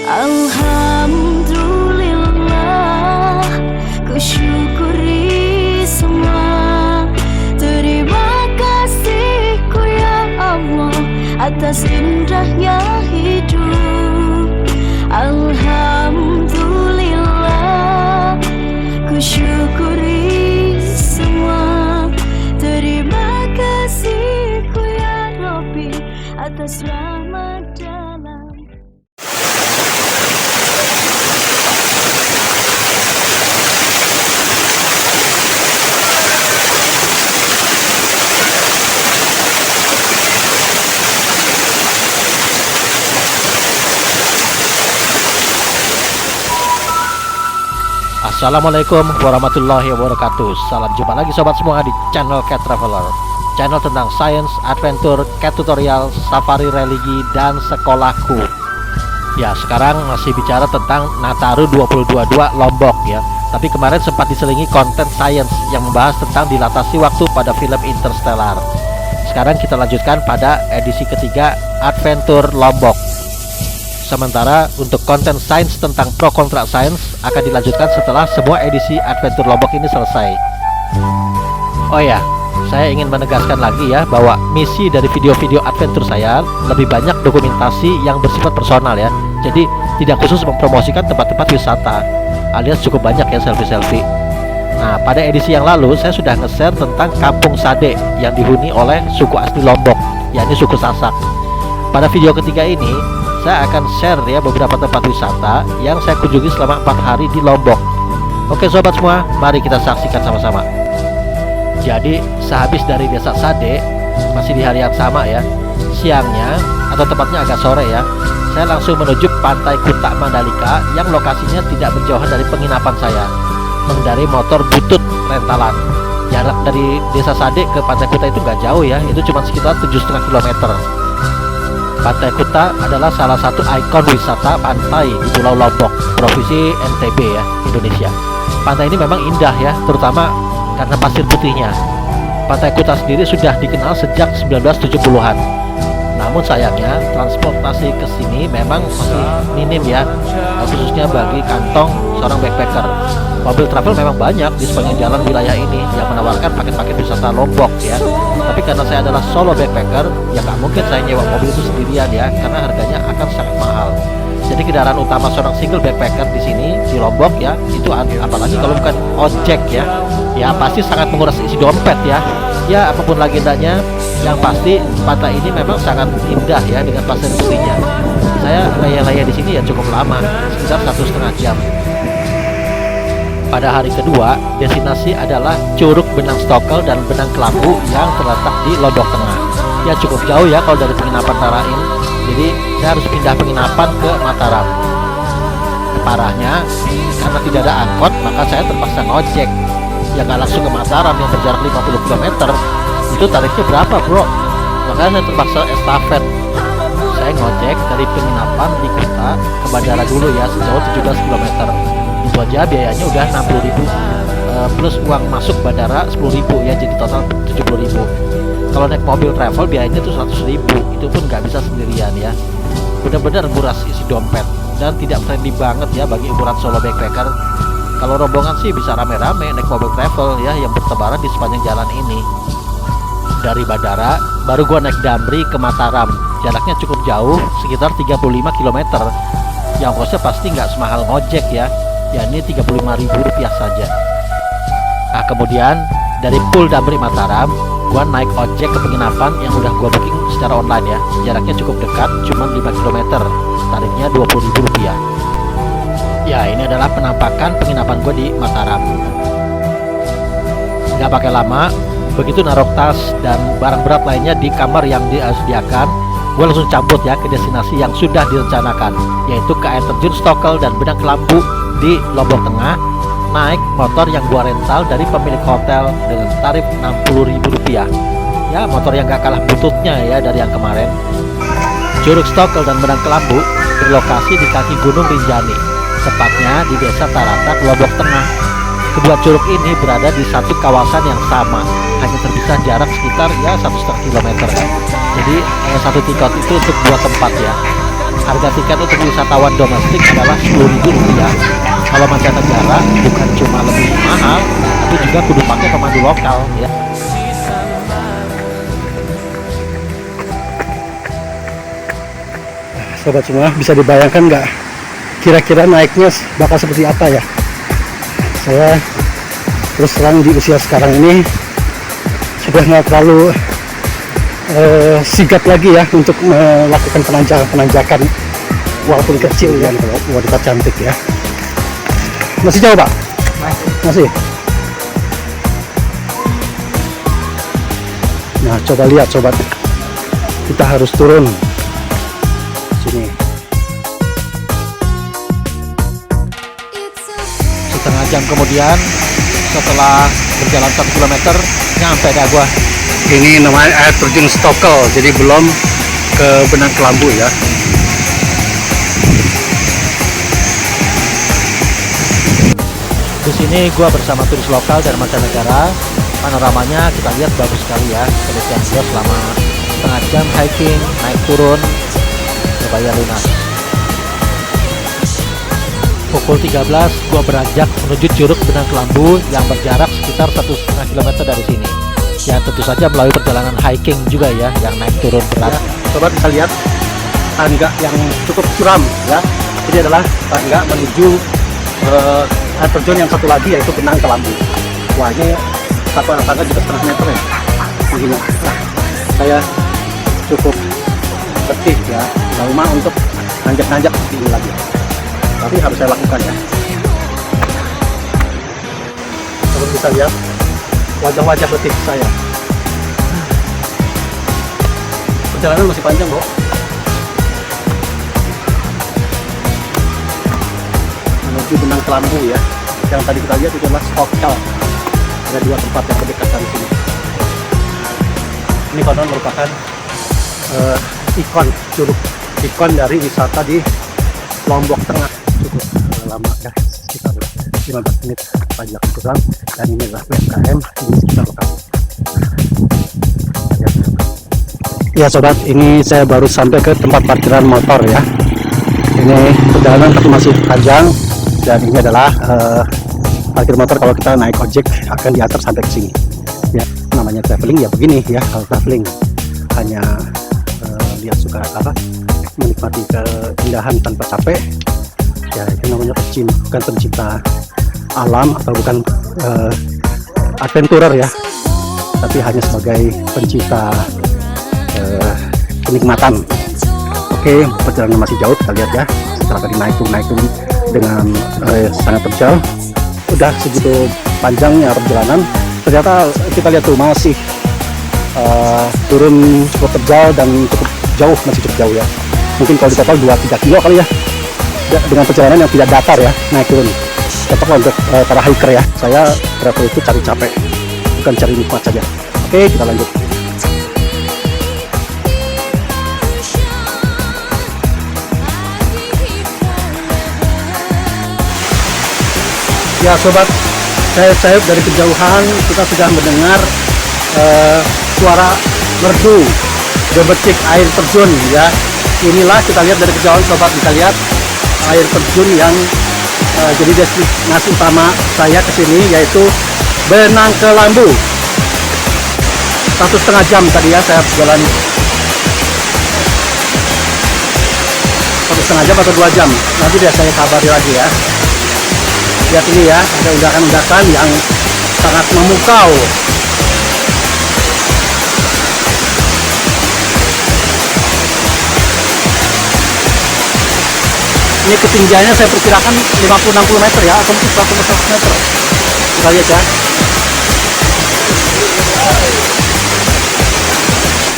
Alhamdulillah, ku syukuri semua. Terima kasihku ya Allah atas indahnya hidup. Alhamdulillah, ku syukuri semua. Terima kasihku ya Rabbi atas rahmat dalam. Assalamualaikum warahmatullahi wabarakatuh. Salam jumpa lagi sobat semua di channel Cat Traveler, channel tentang science, adventure, cat tutorial, safari religi, dan sekolahku. Ya, sekarang masih bicara tentang Nataru 2022 Lombok ya. Tapi kemarin sempat diselingi konten science yang membahas tentang dilatasi waktu pada film Interstellar. Sekarang kita lanjutkan pada edisi ketiga Adventure Lombok. Sementara untuk konten sains tentang pro kontra sains akan dilanjutkan setelah semua edisi Adventure Lombok ini selesai. Oh ya, saya ingin menegaskan lagi ya bahwa misi dari video-video adventure saya lebih banyak dokumentasi yang bersifat personal ya. Jadi tidak khusus mempromosikan tempat-tempat wisata, alias cukup banyak ya selfie-selfie. Nah, pada edisi yang lalu saya sudah nge-share tentang Kampung Sade yang dihuni oleh suku asli Lombok, yakni suku Sasak. Pada video ketiga ini saya akan share ya beberapa tempat wisata yang saya kunjungi selama 4 hari di Lombok. Oke sobat semua, mari kita saksikan sama-sama. Jadi sehabis dari desa Sade, masih di hari yang sama ya, siangnya atau tepatnya agak sore ya, saya langsung menuju Pantai Kuta Mandalika yang lokasinya tidak berjauhan dari penginapan saya, mengendarai motor butut rentalan. Jarak dari desa Sade ke Pantai Kuta itu nggak jauh ya, itu cuma sekitar 7,5 km. Pantai Kuta adalah salah satu ikon wisata pantai di Pulau Lombok, Provinsi NTB ya, Indonesia. Pantai ini memang indah ya, terutama karena pasir putihnya. Pantai Kuta sendiri sudah dikenal sejak 1970-an. Namun sayangnya transportasi ke sini memang masih minim ya, khususnya bagi kantong seorang backpacker. Mobil travel memang banyak di sepanjang jalan wilayah ini yang menawarkan paket-paket wisata Lombok ya. Tapi karena saya adalah solo backpacker, ya nggak mungkin saya nyewa mobil itu sendirian ya, karena harganya akan sangat mahal. Jadi kendaraan utama seorang single backpacker di sini di Lombok ya, itu apalagi kalau bukan ojek ya pasti sangat menguras isi dompet ya. Ya apapun legendanya, yang pasti pantai ini memang sangat indah ya dengan pasir putihnya. Saya layar-layar di sini ya cukup lama, sekitar 1,5 jam. Pada hari kedua, destinasi adalah Curug Benang Stokel dan Benang Kelambu yang terletak di Lombok Tengah. Ya cukup jauh ya kalau dari penginapan Tarain. Jadi saya harus pindah penginapan ke Mataram. Parahnya, karena tidak ada angkot, maka saya terpaksa ngojek. Ya nggak langsung ke Mataram yang berjarak 50 km. Itu tarifnya berapa bro? Makanya saya terpaksa estafet. Saya ngojek dari penginapan di Kuta ke bandara dulu ya, sejauh 17 km. Itu aja biayanya udah 60.000 plus uang masuk bandara 10.000 ya, jadi total 70.000. Kalau naik mobil travel biayanya tuh 100.000, itu pun nggak bisa sendirian ya. Benar-benar nguras isi dompet dan tidak friendly banget ya bagi ukuran solo backpacker. Kalau rombongan sih bisa rame-rame naik mobil travel ya yang bertebaran di sepanjang jalan ini. Dari bandara baru gua naik Damri ke Mataram, jaraknya cukup jauh, sekitar 35 km. Yang kosnya pasti nggak semahal ngojek ya, yakni Rp35.000 saja. Nah kemudian dari Pul Damri Mataram, gua naik ojek ke penginapan yang udah gua booking secara online ya. Jaraknya cukup dekat, cuma 5 km. Tarifnya Rp20.000. Ya ini adalah penampakan penginapan gua di Mataram. Nggak pakai lama, begitu naruh tas dan barang berat lainnya di kamar yang disediakan, gue langsung cabut ya ke destinasi yang sudah direncanakan, yaitu ke air terjun Stokel dan Benang Kelambu di Lombok Tengah. Naik motor yang gua rental dari pemilik hotel dengan tarif Rp60.000. Ya motor yang gak kalah bututnya ya dari yang kemarin. Curug Stokel dan Benang Kelambu berlokasi di kaki Gunung Rinjani, tepatnya di desa Taratak, Lombok Tengah. Kedua curug ini berada di satu kawasan yang sama, hanya terpisah jarak sekitar ya 1,5 km kan. Jadi satu tiket itu untuk dua tempat ya. Harga tiket untuk wisatawan domestik adalah Rp10.000. Kalau mancanegara bukan cuma lebih mahal, tapi juga kudu pakai pemandu lokal ya. Sobat semua, bisa dibayangkan nggak kira-kira naiknya bakal seperti apa ya? Saya terus terang di usia sekarang ini sudah nggak terlalu sigap lagi ya untuk melakukan penanjakan walaupun kecil ya, kalau wanita cantik ya. Masih jauh Pak? Masih. Nah, coba lihat sobat, kita harus turun sini. Setengah jam kemudian setelah berjalan 1 kilometer nyampe dah gua. Ini namanya air terjun Stokel, jadi belum ke Benang Kelambu ya. Di sini gua bersama turis lokal dan mancanegara. Panoramanya kita lihat bagus sekali ya. Penelitian gua selama setengah jam hiking, naik turun, berbayar lunas. Pukul 13 gua beranjak menuju Curug Benang Kelambu yang berjarak sekitar 1,5 km dari sini. Ya tentu saja melalui perjalanan hiking juga ya, yang naik turun berat. Ya, sobat bisa lihat tangga yang cukup curam ya. Ini adalah tangga menuju air terjun yang satu lagi, yaitu Benang Kelambu. Wah, ini tangga juga 1,5 meter ya. Begini. Nah, saya cukup letih ya, lama untuk nanjak-nanjak seperti ini lagi. Tapi harus saya lakukan ya. Sobat bisa lihat wajah-wajah letih saya. Perjalanan masih panjang, Bro. Menuju Benang Kelambu ya. Yang tadi kita lihat itu adalah Stokel. Ada 2 tempat yang berdekatan dari sini. Ini konon merupakan ikon curug, ikon dari wisata di Lombok Tengah. Cukup lama ya, sekitar 15 menit panjang kurang. Dan ini adalah PMKM di sekitar lokasi. Ya sobat, ini saya baru sampai ke tempat parkiran motor ya. Ini perjalanan tapi masih panjang, dan ini adalah parkir motor kalau kita naik ojek akan diantar sampai ke sini. Ya, namanya traveling ya begini ya, kalau traveling hanya lihat suka apa, menikmati keindahan tanpa capek. Ya itu namanya bukan pencinta alam atau bukan adventurer ya, tapi hanya sebagai pencinta kenikmatan. Oke, perjalanan masih jauh, kita lihat ya. Setelah tadi naik turun dengan sangat terjal, udah segitu panjangnya perjalanan, ternyata kita lihat tuh masih turun cukup terjal dan cukup jauh, masih cukup jauh ya. Mungkin kalau di total 2-3 kilo kali ya, dengan perjalanan yang tidak datar ya, naik turun. Cocok untuk para hiker ya. Saya travel itu cari capek, bukan cari nikmat saja. Oke, kita lanjut. Ya sobat, saya dari kejauhan kita sudah mendengar suara merdu gebetik air terjun ya. Inilah kita lihat dari kejauhan sobat, bisa lihat air terjun yang jadi destinasi utama saya ke sini, yaitu Benang Kelambu. 1,5 jam tadi ya saya jalan, 1,5 jam atau 2 jam, nanti biar saya kabari lagi ya. Lihat ini ya, ada undakan-undakan yang sangat memukau. Ini ketinggiannya saya perkirakan 50-60 meter ya, atau mungkin 100 meter. Kita lihat ya.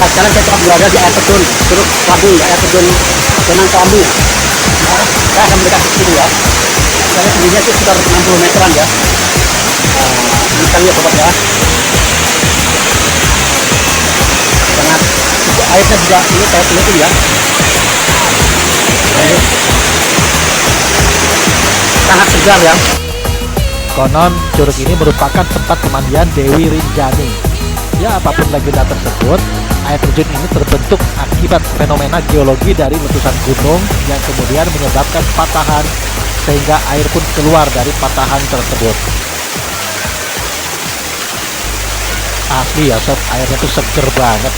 Nah, sekarang saya telah berada di air terjun Curug Kelambu ya, air terjun Benang Kelambu. Nah, saya akan mendekat ke sini ya. Karena tingginya itu sekitar 60 meteran ya. Ini kita lihat sobat ya. Sangat, airnya juga ini saya lihat ya. Sangat segar ya. Konon curug ini merupakan tempat pemandian Dewi Rinjani. Ya, apapun legenda tersebut, air terjun ini terbentuk akibat fenomena geologi dari letusan gunung yang kemudian menyebabkan patahan, sehingga air pun keluar dari patahan tersebut. Asli ya sob, airnya tuh seger banget.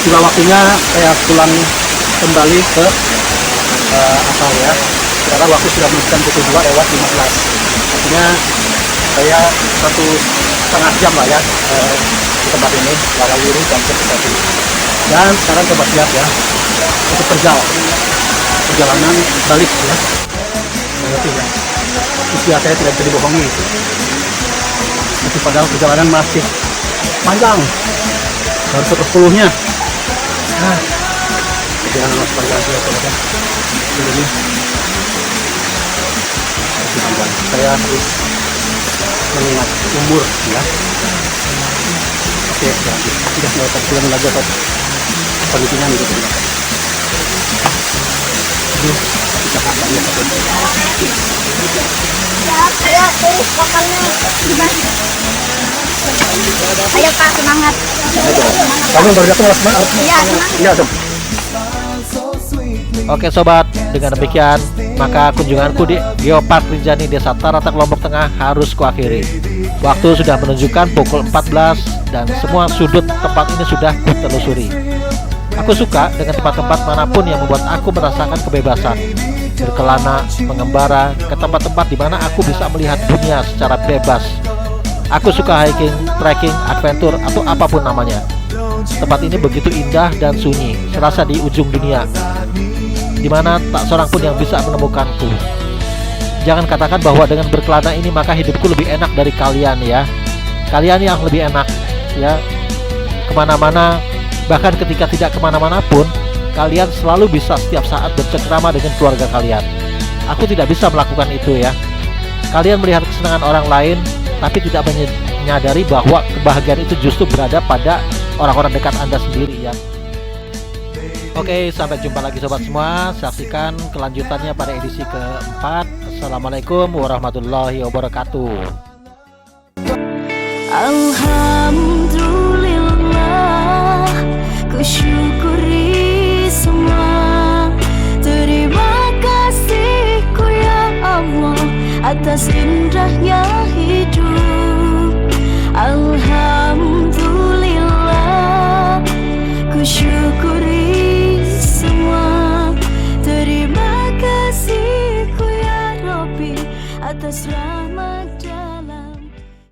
Sudah waktunya saya pulang kembali ke asal ya. Sekarang waktu sudah menunjukkan pukul 2:15. Artinya saya 1,5 jam lah ya di tempat ini, Warawiri dan Sukabumi. Dan sekarang coba siap ya untuk perjalanan balik ya. Mengerti ya? Usia saya tidak bisa dibohongi. Itu padahal perjalanan masih panjang, baru 10-nya. Perjalanan masih panjang ya, saudara. Ini masih panjang. Saya harus mengingat umur ya. Oke, ya, tidak mau terpulang lagi atau kondisinya gitu. Aduh, kita akan ya. Ayo, terus vokalnya gimana? Ayo Pak, semangat. Kamu baru datang semangat. Iya, semangat. Iya dong. Oke sobat, dengan demikian maka kunjunganku di Geopark Rinjani Desa Taratak Lombok Tengah harus kuakhiri. Waktu sudah menunjukkan pukul 14 dan semua sudut tempat ini sudah kutelusuri. Aku suka dengan tempat-tempat manapun yang membuat aku merasakan kebebasan, berkelana, mengembara ke tempat-tempat di mana aku bisa melihat dunia secara bebas. Aku suka hiking, trekking, adventure, atau apapun namanya. Tempat ini begitu indah dan sunyi, serasa di ujung dunia, di mana tak seorang pun yang bisa menemukanku. Jangan katakan bahwa dengan berkelana ini maka hidupku lebih enak dari kalian ya. Kalian yang lebih enak ya, kemana-mana, bahkan ketika tidak kemana-mana pun kalian selalu bisa setiap saat bercengkrama dengan keluarga kalian. Aku tidak bisa melakukan itu ya. Kalian melihat kesenangan orang lain, tapi tidak menyadari bahwa kebahagiaan itu justru berada pada orang-orang dekat Anda sendiri ya. Oke, sampai jumpa lagi sobat semua. Saksikan kelanjutannya pada edisi keempat. Assalamualaikum warahmatullahi wabarakatuh. Alhamdulillah, ku syukuri semua. Terima kasihku ya Allah atas indahnya hidup. Alhamdulillah, ku syukuri